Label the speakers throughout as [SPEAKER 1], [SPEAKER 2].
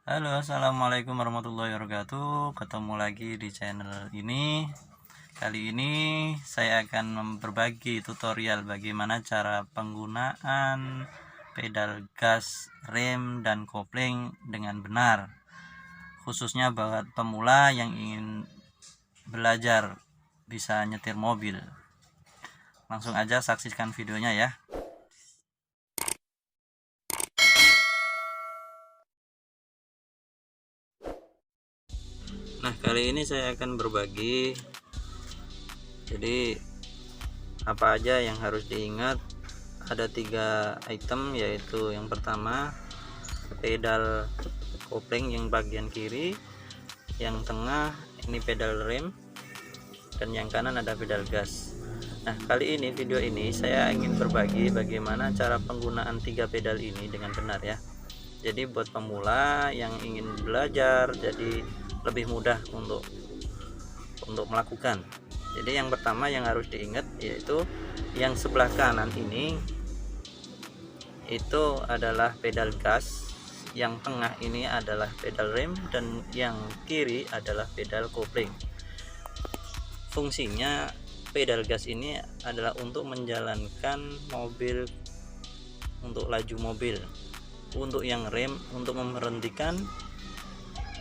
[SPEAKER 1] Halo, assalamualaikum warahmatullahi wabarakatuh. Ketemu lagi di channel ini. Kali ini saya akan berbagi tutorial bagaimana cara penggunaan pedal gas, rem, dan kopling dengan benar, khususnya buat pemula yang ingin belajar bisa nyetir mobil. Langsung aja saksikan videonya ya. Nah, kali ini saya akan berbagi, jadi apa aja yang harus diingat. Ada 3 item, yaitu yang pertama pedal kopling yang bagian kiri, yang tengah ini pedal rem, dan yang kanan ada pedal gas. Nah, kali ini video ini saya ingin berbagi bagaimana cara penggunaan 3 pedal ini dengan benar ya. Jadi buat pemula yang ingin belajar, jadi lebih mudah untuk melakukan. Jadi yang pertama yang harus diingat yaitu yang sebelah kanan ini itu adalah pedal gas, yang tengah ini adalah pedal rem, dan yang kiri adalah pedal kopling. Fungsinya pedal gas ini adalah untuk menjalankan mobil, untuk laju mobil. Untuk yang rem untuk memberhentikan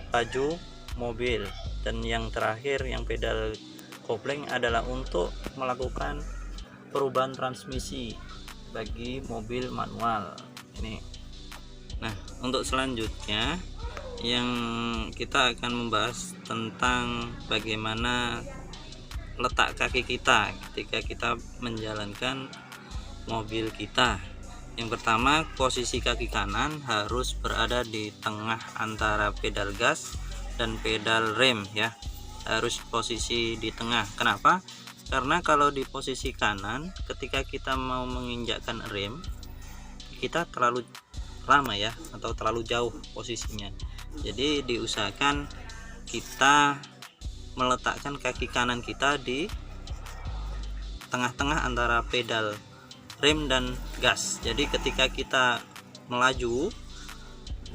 [SPEAKER 1] laju mobil, dan yang terakhir yang pedal kopling adalah untuk melakukan perubahan transmisi bagi mobil manual ini. Nah, untuk selanjutnya yang kita akan membahas tentang bagaimana letak kaki kita ketika kita menjalankan mobil kita. Yang pertama, posisi kaki kanan harus berada di tengah antara pedal gas dan pedal rem ya, harus posisi di tengah. Kenapa? Karena kalau di posisi kanan, ketika kita mau menginjakkan rem, kita terlalu lama ya, atau terlalu jauh posisinya. Jadi diusahakan kita meletakkan kaki kanan kita di tengah-tengah antara pedal rem dan gas. Jadi ketika kita melaju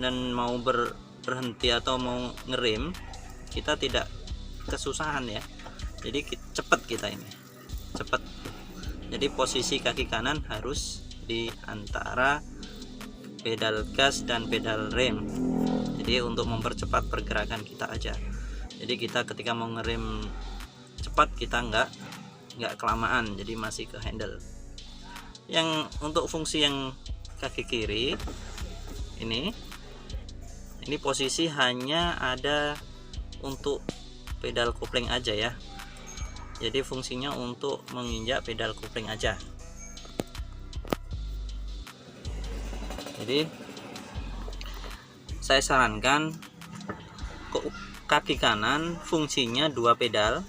[SPEAKER 1] dan mau berhenti atau mau ngerem, kita tidak kesusahan ya. Jadi cepat kita ini, cepat. Jadi posisi kaki kanan harus di antara pedal gas dan pedal rem. Jadi untuk mempercepat pergerakan kita aja. Jadi kita ketika mau ngerem cepat, kita nggak kelamaan, jadi masih ke handle. Yang untuk fungsi yang kaki kiri ini posisi hanya ada untuk pedal kopling aja ya. Jadi fungsinya untuk menginjak pedal kopling aja. Jadi saya sarankan kaki kanan fungsinya 2 pedal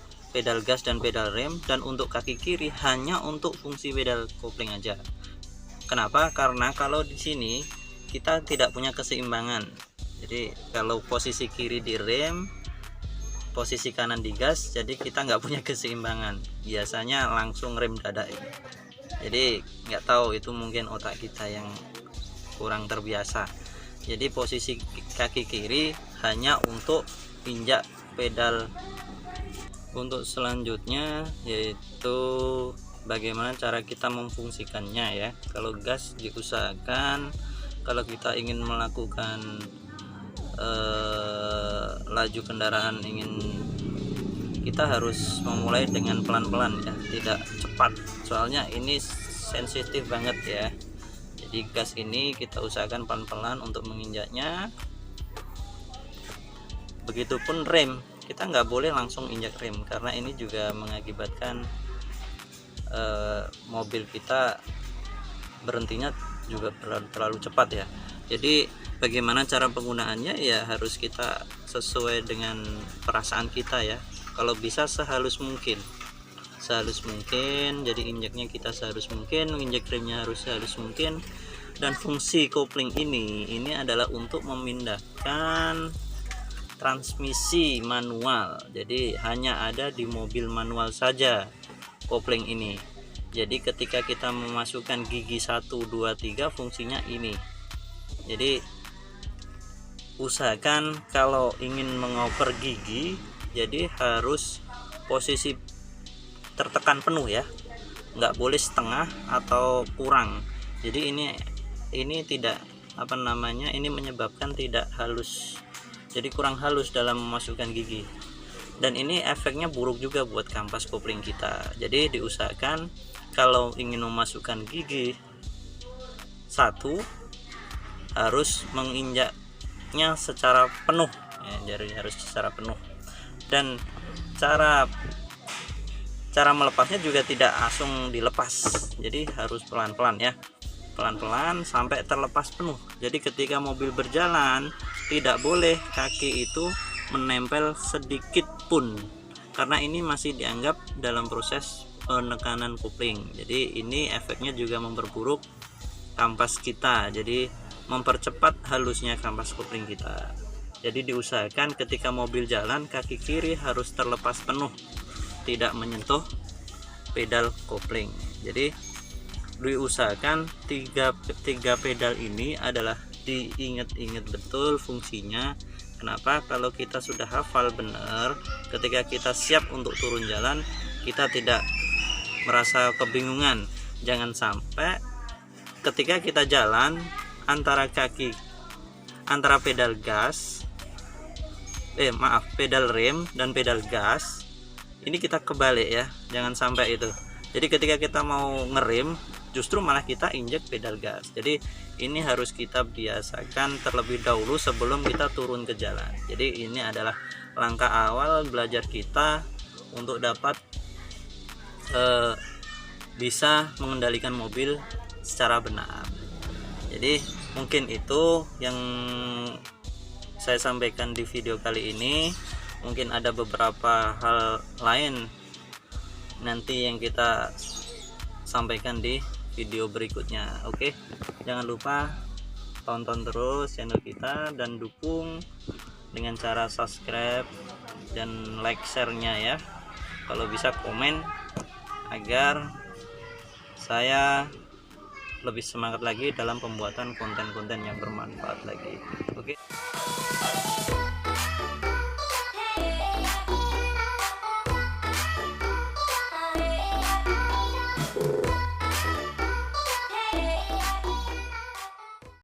[SPEAKER 1] gas dan pedal rem, dan untuk kaki kiri hanya untuk fungsi pedal kopling aja. Kenapa? Karena kalau di sini kita tidak punya keseimbangan. Jadi kalau posisi kiri di rem, posisi kanan di gas, jadi kita nggak punya keseimbangan, biasanya langsung rem dadak. Jadi nggak tahu, itu mungkin otak kita yang kurang terbiasa. Jadi posisi kaki kiri hanya untuk injak pedal. Untuk selanjutnya yaitu bagaimana cara kita memfungsikannya ya. Kalau gas diusahakan kalau kita ingin melakukan laju kendaraan, kita harus memulai dengan pelan-pelan ya, tidak cepat, soalnya ini sensitif banget ya. Jadi gas ini kita usahakan pelan-pelan untuk menginjaknya. Begitupun rem, kita nggak boleh langsung injak rem, karena ini juga mengakibatkan mobil kita berhentinya juga terlalu cepat ya. Jadi bagaimana cara penggunaannya ya, harus kita sesuai dengan perasaan kita ya. Kalau bisa sehalus mungkin, jadi injaknya kita sehalus mungkin, injak remnya harus sehalus mungkin. Dan fungsi kopling ini adalah untuk memindahkan transmisi manual. Jadi hanya ada di mobil manual saja kopling ini. Jadi ketika kita memasukkan gigi 1, 2, 3, fungsinya ini. Jadi usahakan kalau ingin mengoper gigi, jadi harus posisi tertekan penuh ya, nggak boleh setengah atau kurang. Jadi ini tidak apa namanya, ini menyebabkan tidak halus, jadi kurang halus dalam memasukkan gigi, dan ini efeknya buruk juga buat kampas kopling kita. Jadi diusahakan kalau ingin memasukkan gigi satu harus menginjaknya secara penuh ya, jadi harus secara penuh. Dan cara melepasnya juga tidak langsung dilepas, jadi harus pelan-pelan ya, pelan-pelan sampai terlepas penuh. Jadi ketika mobil berjalan tidak boleh kaki itu menempel sedikit pun, karena ini masih dianggap dalam proses penekanan kopling. Jadi ini efeknya juga memperburuk kampas kita, jadi mempercepat halusnya kampas kopling kita. Jadi diusahakan ketika mobil jalan kaki kiri harus terlepas penuh, tidak menyentuh pedal kopling. Jadi diusahakan tiga pedal ini adalah diingat-ingat betul fungsinya. Kenapa? Kalau kita sudah hafal benar, ketika kita siap untuk turun jalan kita tidak merasa kebingungan. Jangan sampai ketika kita jalan antara pedal gas pedal rem dan pedal gas ini kita kebalik ya, jangan sampai itu. Jadi ketika kita mau ngerem justru malah kita injek pedal gas. Jadi ini harus kita biasakan terlebih dahulu sebelum kita turun ke jalan. Jadi ini adalah langkah awal belajar kita untuk dapat bisa mengendalikan mobil secara benar. Jadi mungkin itu yang saya sampaikan di video kali ini. Mungkin ada beberapa hal lain nanti yang kita sampaikan di video berikutnya. Oke, jangan lupa tonton terus channel kita dan dukung dengan cara subscribe dan like share-nya ya. Kalau bisa komen agar saya lebih semangat lagi dalam pembuatan konten-konten yang bermanfaat lagi. Oke.